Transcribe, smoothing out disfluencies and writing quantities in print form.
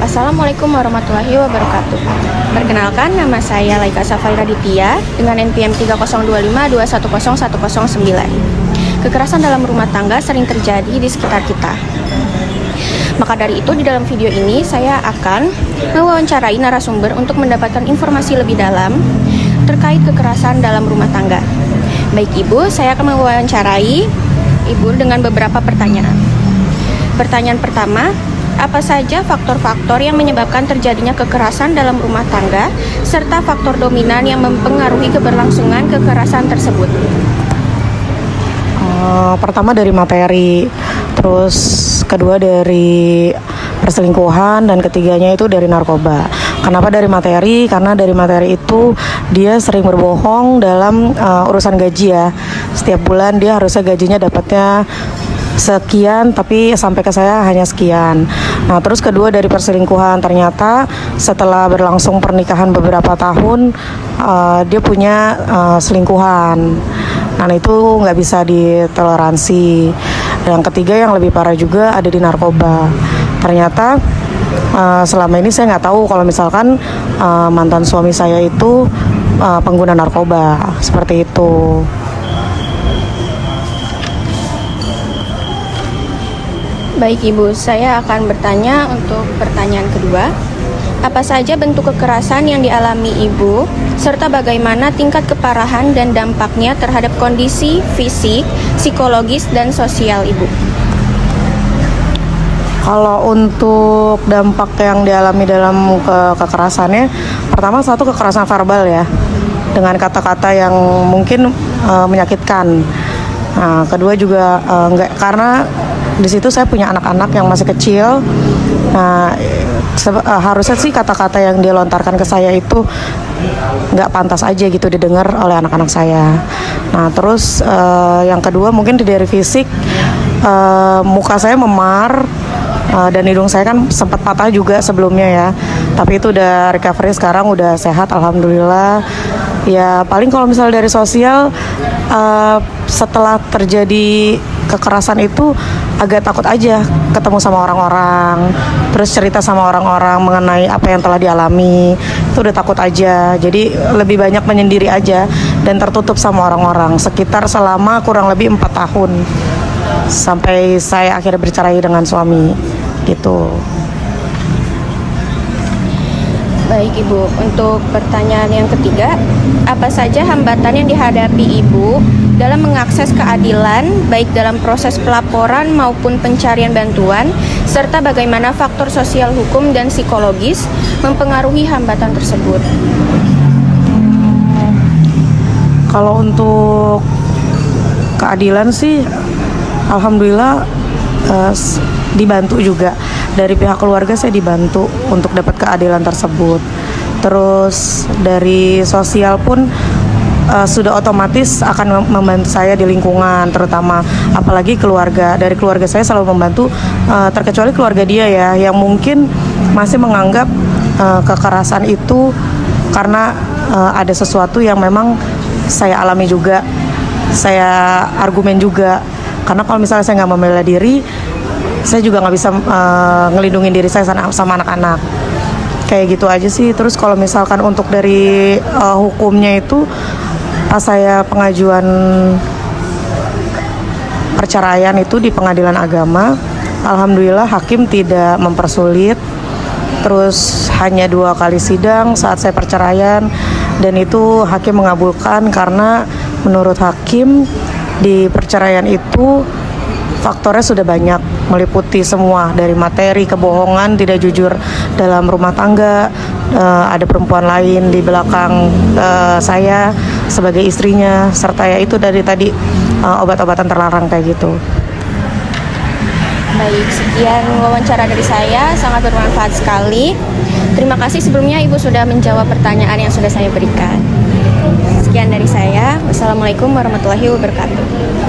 Assalamualaikum warahmatullahi wabarakatuh. Perkenalkan, nama saya Laika Safari Raditya dengan NPM 302510109. Kekerasan dalam rumah tangga sering terjadi di sekitar kita. Maka dari itu, di dalam video ini saya akan mewawancarai narasumber untuk mendapatkan informasi lebih dalam terkait kekerasan dalam rumah tangga. Baik Ibu, saya akan mewawancarai Ibu dengan beberapa pertanyaan. Pertanyaan pertama, apa saja faktor-faktor yang menyebabkan terjadinya kekerasan dalam rumah tangga, serta faktor dominan yang mempengaruhi keberlangsungan kekerasan tersebut? Pertama dari materi, terus kedua dari perselingkuhan, dan ketiganya itu dari narkoba. Kenapa dari materi? Karena dari materi itu dia sering berbohong dalam urusan gaji ya. Setiap bulan dia harusnya gajinya dapatnya sekian, tapi sampai ke saya hanya sekian. Nah, terus kedua dari perselingkuhan, ternyata setelah berlangsung pernikahan beberapa tahun dia punya selingkuhan. Nah, itu nggak bisa ditoleransi. Yang ketiga yang lebih parah juga ada di narkoba. Ternyata selama ini saya nggak tahu kalau misalkan mantan suami saya itu pengguna narkoba, seperti itu. Baik Ibu, saya akan bertanya untuk pertanyaan kedua. Apa saja bentuk kekerasan yang dialami Ibu, serta bagaimana tingkat keparahan dan dampaknya terhadap kondisi fisik, psikologis, dan sosial Ibu? Kalau untuk dampak yang dialami dalam kekerasannya, pertama satu kekerasan verbal ya, dengan kata-kata yang mungkin menyakitkan. Nah, kedua juga enggak, karena di situ saya punya anak-anak yang masih kecil. Nah, harusnya sih kata-kata yang dia lontarkan ke saya itu nggak pantas aja gitu didengar oleh anak-anak saya. Nah, terus yang kedua mungkin dari fisik, muka saya memar, dan hidung saya kan sempat patah juga sebelumnya ya. Tapi itu udah recovery sekarang, udah sehat alhamdulillah. Ya paling kalau misalnya dari sosial, setelah terjadi kekerasan itu agak takut aja ketemu sama orang-orang, terus cerita sama orang-orang mengenai apa yang telah dialami, itu udah takut aja. Jadi lebih banyak menyendiri aja dan tertutup sama orang-orang sekitar selama kurang lebih 4 tahun sampai saya akhirnya bercerai dengan suami gitu. Baik Ibu, untuk pertanyaan yang ketiga, apa saja hambatan yang dihadapi Ibu dalam mengakses keadilan, baik dalam proses pelaporan maupun pencarian bantuan, serta bagaimana faktor sosial hukum dan psikologis mempengaruhi hambatan tersebut? Kalau untuk keadilan sih, alhamdulillah dibantu juga. Dari pihak keluarga saya dibantu untuk dapat keadilan tersebut. Terus dari sosial pun sudah otomatis akan membantu saya di lingkungan, terutama apalagi keluarga. Dari keluarga saya selalu membantu, terkecuali keluarga dia ya, yang mungkin masih menganggap kekerasan itu karena ada sesuatu yang memang saya alami juga, saya argumen juga. Karena kalau misalnya saya nggak membela diri, saya juga nggak bisa ngelindungin diri saya sama anak-anak. Kayak gitu aja sih. Terus kalau misalkan untuk dari hukumnya itu, pas saya pengajuan perceraian itu di pengadilan agama, alhamdulillah hakim tidak mempersulit. Terus hanya 2 kali sidang saat saya perceraian, dan itu hakim mengabulkan karena menurut hakim di perceraian itu faktornya sudah banyak, meliputi semua dari materi, kebohongan, tidak jujur dalam rumah tangga, ada perempuan lain di belakang saya sebagai istrinya, serta ya itu dari tadi obat-obatan terlarang kayak gitu. Baik, sekian wawancara dari saya, sangat bermanfaat sekali. Terima kasih sebelumnya Ibu sudah menjawab pertanyaan yang sudah saya berikan. Sekian dari saya. Wassalamualaikum warahmatullahi wabarakatuh.